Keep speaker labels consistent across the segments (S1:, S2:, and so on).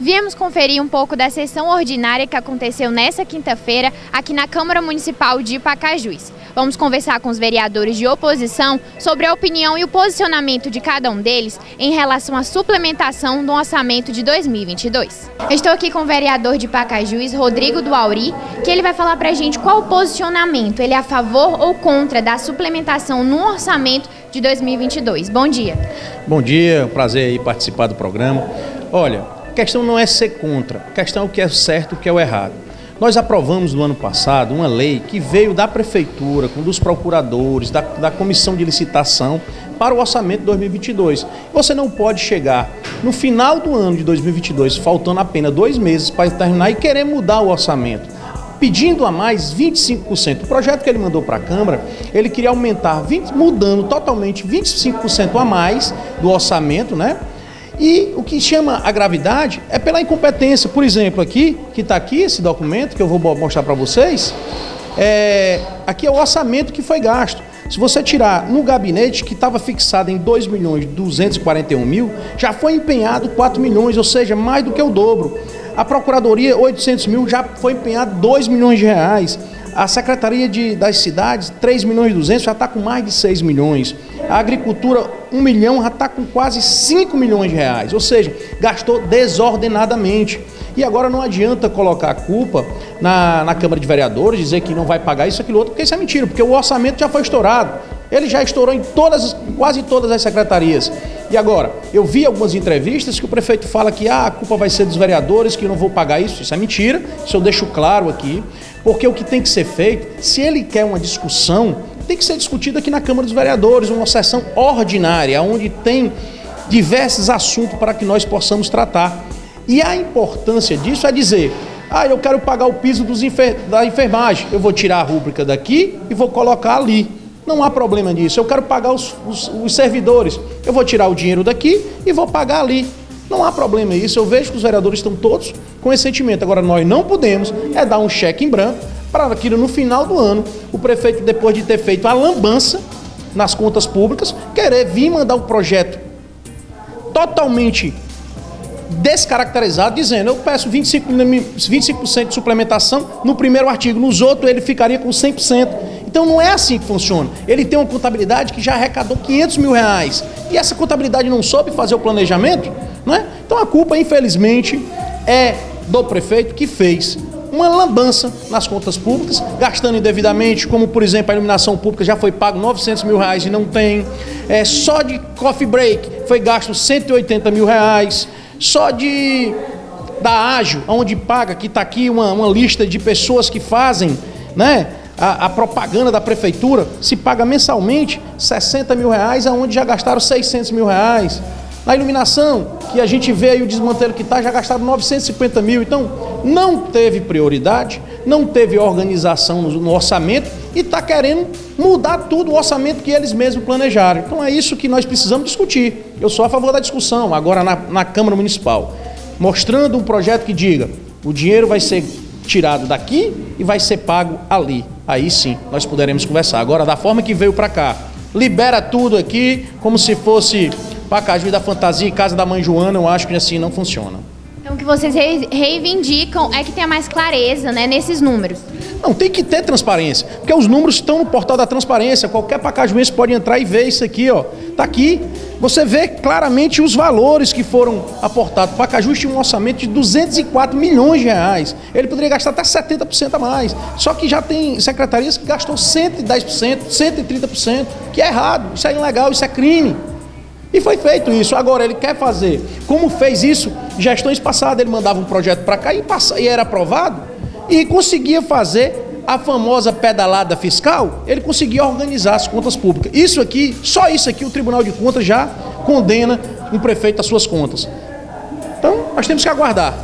S1: Viemos conferir um pouco da sessão ordinária que aconteceu nesta quinta-feira aqui na Câmara Municipal de Pacajus. Vamos conversar com os vereadores de oposição sobre a opinião e o posicionamento de cada um deles em relação à suplementação do orçamento de 2022. Eu estou aqui com o vereador de Pacajus, Rodrigo do Auri, que ele vai falar pra gente qual o posicionamento, ele é a favor ou contra da suplementação no orçamento de 2022. Bom dia.
S2: Bom dia, prazer aí participar do programa. Olha, a questão não é ser contra, a questão é o que é certo e o que é o errado. Nós aprovamos no ano passado uma lei que veio da Prefeitura, dos procuradores, da Comissão de Licitação para o orçamento de 2022. Você não pode chegar no final do ano de 2022, faltando apenas 2 meses para terminar e querer mudar o orçamento, pedindo a mais 25%. O projeto que ele mandou para a Câmara, ele queria aumentar, mudando totalmente 25% a mais do orçamento, né? E o que chama a gravidade é pela incompetência. Por exemplo, aqui, que está aqui esse documento, que eu vou mostrar para vocês, aqui é o orçamento que foi gasto. Se você tirar no gabinete, que estava fixado em 2.241.000, já foi empenhado 4 milhões, ou seja, mais do que o dobro. A Procuradoria, 800 mil, já foi empenhado 2 milhões de reais. A Secretaria das Cidades, 3 milhões e 200, já está com mais de 6 milhões. A Agricultura, 1 milhão, já está com quase 5 milhões de reais. Ou seja, gastou desordenadamente. E agora não adianta colocar a culpa na Câmara de Vereadores, dizer que não vai pagar isso, aquilo, outro, porque isso é mentira, porque o orçamento já foi estourado. Ele já estourou em quase todas as secretarias. E agora, eu vi algumas entrevistas que o prefeito fala que a culpa vai ser dos vereadores, que não vão pagar isso. Isso é mentira, isso eu deixo claro aqui. Porque o que tem que ser feito, se ele quer uma discussão, tem que ser discutido aqui na Câmara dos Vereadores, uma sessão ordinária, onde tem diversos assuntos para que nós possamos tratar. E a importância disso é dizer, eu quero pagar o piso da enfermagem, eu vou tirar a rúbrica daqui e vou colocar ali. Não há problema nisso. Eu quero pagar os servidores, eu vou tirar o dinheiro daqui e vou pagar ali. Não há problema nisso. Eu vejo que os vereadores estão todos com esse sentimento. Agora, nós não podemos dar um cheque em branco para aquilo no final do ano, o prefeito, depois de ter feito a lambança nas contas públicas, querer vir mandar um projeto totalmente descaracterizado, dizendo, eu peço 25% de suplementação no primeiro artigo, nos outros ele ficaria com 100%. Então não é assim que funciona. Ele tem uma contabilidade que já arrecadou 500 mil reais e essa contabilidade não soube fazer o planejamento, não é? Então a culpa, infelizmente, é do prefeito, que fez uma lambança nas contas públicas, gastando indevidamente, como por exemplo a iluminação pública já foi pago 900 mil reais e não tem, só de coffee break foi gasto 180 mil reais, só da Ágil, onde paga, que está aqui uma lista de pessoas que fazem, né, a propaganda da prefeitura, se paga mensalmente 60 mil reais, aonde já gastaram 600 mil reais. Na iluminação, que a gente vê aí o desmantelo que está, já gastaram 950 mil. Então, não teve prioridade, não teve organização no orçamento e está querendo mudar tudo o orçamento que eles mesmos planejaram. Então, é isso que nós precisamos discutir. Eu sou a favor da discussão, agora na Câmara Municipal, mostrando um projeto que diga, o dinheiro vai ser tirado daqui e vai ser pago ali. Aí sim, nós poderemos conversar. Agora, da forma que veio para cá, libera tudo aqui, como se fosse Pacajus da Fantasia e Casa da Mãe Joana, eu acho que assim não funciona.
S1: Então o que vocês reivindicam é que tenha mais clareza, né, nesses números.
S2: Não, tem que ter transparência, porque os números estão no portal da transparência, qualquer pacajuense pode entrar e ver isso aqui, ó. Tá aqui, você vê claramente os valores que foram aportados. O Pacajus tinha um orçamento de 204 milhões de reais, ele poderia gastar até 70% a mais, só que já tem secretarias que gastou 110%, 130%, que é errado, isso é ilegal, isso é crime. E foi feito isso. Agora ele quer fazer, como fez isso, gestões passadas, ele mandava um projeto para cá e era aprovado, e conseguia fazer a famosa pedalada fiscal, ele conseguia organizar as contas públicas. Isso aqui, só isso aqui, o Tribunal de Contas já condena um prefeito às suas contas. Então, nós temos que aguardar.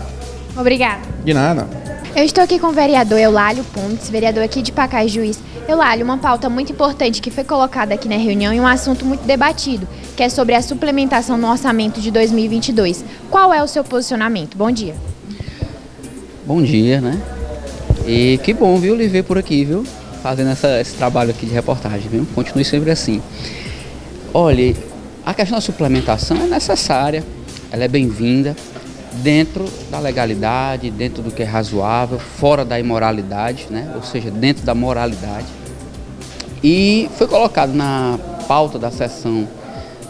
S1: Obrigada.
S2: De nada.
S1: Eu estou aqui com o vereador Eulálio Pontes, vereador aqui de Pacajus. Eulálio, uma pauta muito importante que foi colocada aqui na reunião e um assunto muito debatido, que é sobre a suplementação no orçamento de 2022. Qual é o seu posicionamento? Bom dia.
S3: Bom dia, né? E que bom, viu, lhe ver por aqui, viu? Fazendo esse trabalho aqui de reportagem, viu? Continue sempre assim. Olha, a questão da suplementação é necessária, ela é bem-vinda. dentro da legalidade, dentro do que é razoável, fora da imoralidade, né? Ou seja, dentro da moralidade. E foi colocado na pauta da sessão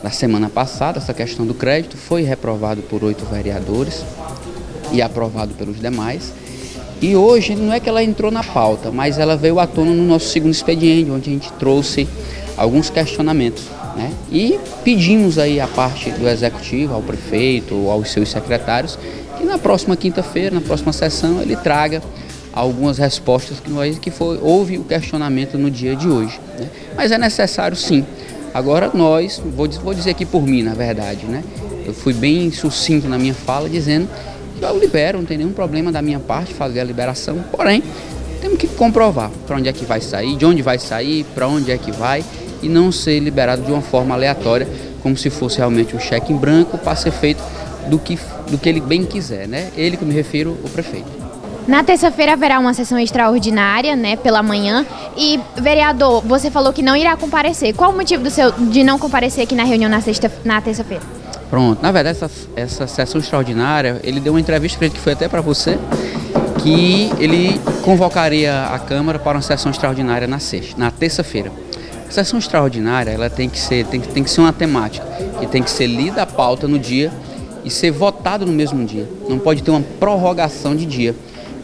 S3: da semana passada, essa questão do crédito, foi reprovado por 8 vereadores e aprovado pelos demais. E hoje não é que ela entrou na pauta, mas ela veio à tona no nosso segundo expediente, onde a gente trouxe alguns questionamentos, né? E pedimos aí à parte do executivo, ao prefeito, aos seus secretários, que na próxima quinta-feira, na próxima sessão, ele traga algumas respostas houve o questionamento no dia de hoje, né? Mas é necessário sim. Agora nós, vou dizer aqui por mim, na verdade, né? Eu fui bem sucinto na minha fala, dizendo que eu libero, não tem nenhum problema da minha parte fazer a liberação, porém, temos que comprovar para onde é que vai sair, de onde vai sair, para onde é que vai, e não ser liberado de uma forma aleatória, como se fosse realmente um cheque em branco para ser feito do que ele bem quiser, né? Ele que me refiro, o prefeito.
S1: Na terça-feira haverá uma sessão extraordinária, né, pela manhã. E, vereador, você falou que não irá comparecer. Qual o motivo de não comparecer aqui na reunião na terça-feira?
S3: Pronto, na verdade essa sessão extraordinária, ele deu uma entrevista que foi até para você, que ele convocaria a Câmara para uma sessão extraordinária na terça-feira. A sessão extraordinária, ela tem que ser uma temática, que tem que ser lida a pauta no dia e ser votado no mesmo dia. Não pode ter uma prorrogação de dia.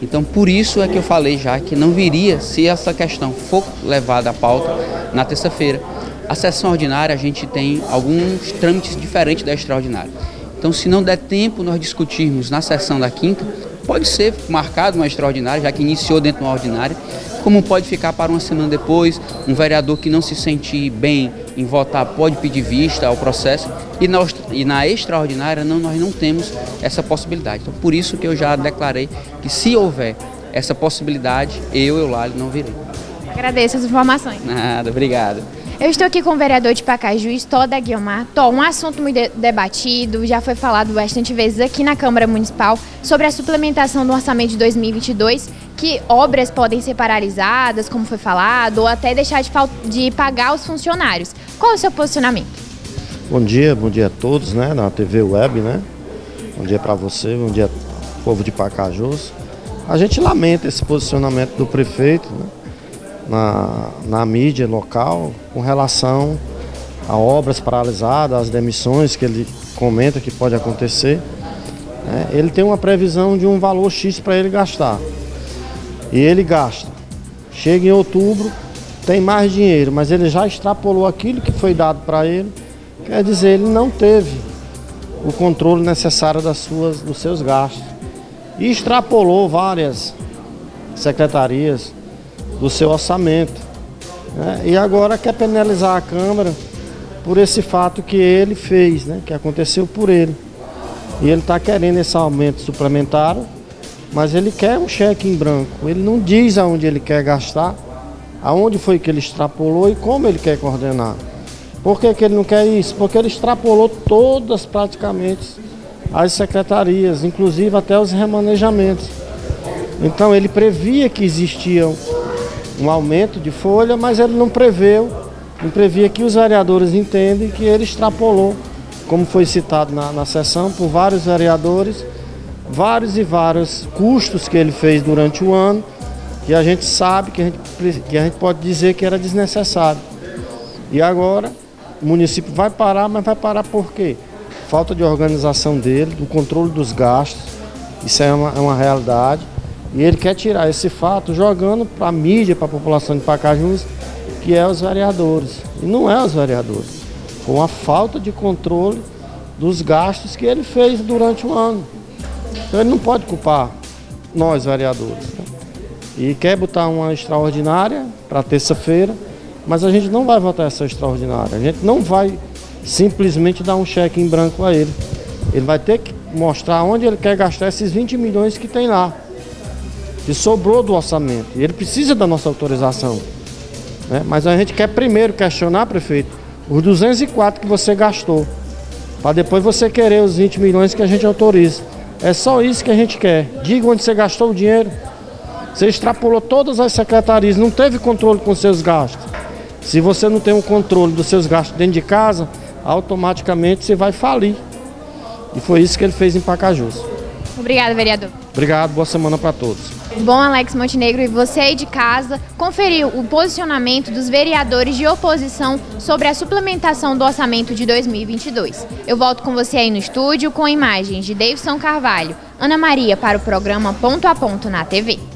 S3: Então, por isso é que eu falei já que não viria se essa questão for levada à pauta na terça-feira. A sessão ordinária, a gente tem alguns trâmites diferentes da extraordinária. Então, se não der tempo nós discutirmos na sessão da quinta, pode ser marcado uma extraordinária, já que iniciou dentro de uma ordinária, como pode ficar para uma semana depois. Um vereador que não se sentir bem em votar pode pedir vista ao processo, e na extraordinária nós não temos essa possibilidade. Então, por isso que eu já declarei que se houver essa possibilidade, Eulália, não virei.
S1: Agradeço as informações.
S3: Nada, obrigado.
S1: Eu estou aqui com o vereador de Pacajus, Toda Guiomar. Um assunto muito debatido, já foi falado bastante vezes aqui na Câmara Municipal sobre a suplementação do orçamento de 2022, que obras podem ser paralisadas, como foi falado, ou até deixar de pagar os funcionários. Qual é o seu posicionamento?
S4: Bom dia a todos, né, na TV Web, né? Bom dia para você, bom dia povo de Pacajus. A gente lamenta esse posicionamento do prefeito, né, na mídia local com relação a obras paralisadas, as demissões que ele comenta que pode acontecer. Né? Ele tem uma previsão de um valor X para ele gastar. E ele gasta. Chega em outubro, tem mais dinheiro, mas ele já extrapolou aquilo que foi dado para ele. Quer dizer, ele não teve o controle necessário dos seus gastos. E extrapolou várias secretarias do seu orçamento, né? E agora quer penalizar a Câmara por esse fato que ele fez, né? Que aconteceu por ele. E ele está querendo esse aumento suplementar, mas ele quer um cheque em branco. Ele não diz aonde ele quer gastar, aonde foi que ele extrapolou e como ele quer coordenar. Por que ele não quer isso? Porque ele extrapolou todas praticamente as secretarias, inclusive até os remanejamentos. Então ele previa que existia um aumento de folha, mas ele não previa que os vereadores entendem que ele extrapolou, como foi citado na sessão por vários vereadores, vários custos que ele fez durante o ano, que a gente sabe, que a gente pode dizer que era desnecessário. E agora o município vai parar, mas vai parar por quê? Falta de organização dele, do controle dos gastos, isso é uma realidade. E ele quer tirar esse fato jogando para a mídia, para a população de Pacajus, que é os vereadores. E não é os vereadores. Com a falta de controle dos gastos que ele fez durante o ano. Então ele não pode culpar nós, vereadores. Né? E quer botar uma extraordinária para terça-feira, mas a gente não vai votar essa extraordinária. A gente não vai simplesmente dar um cheque em branco a ele. Ele vai ter que mostrar onde ele quer gastar esses 20 milhões que tem lá, que sobrou do orçamento, e ele precisa da nossa autorização, né? Mas a gente quer primeiro questionar, prefeito, os 204 que você gastou, para depois você querer os 20 milhões que a gente autoriza. É só isso que a gente quer. Diga onde você gastou o dinheiro. Você extrapolou todas as secretarias, não teve controle com seus gastos. Se você não tem um controle dos seus gastos dentro de casa, automaticamente você vai falir. E foi isso que ele fez em Pacajus.
S1: Obrigada, vereador.
S4: Obrigado, boa semana para todos.
S1: Bom, Alex Montenegro, e você aí de casa conferiu o posicionamento dos vereadores de oposição sobre a suplementação do orçamento de 2022. Eu volto com você aí no estúdio com imagens de Davidson Carvalho, Ana Maria para o programa Ponto a Ponto na TV.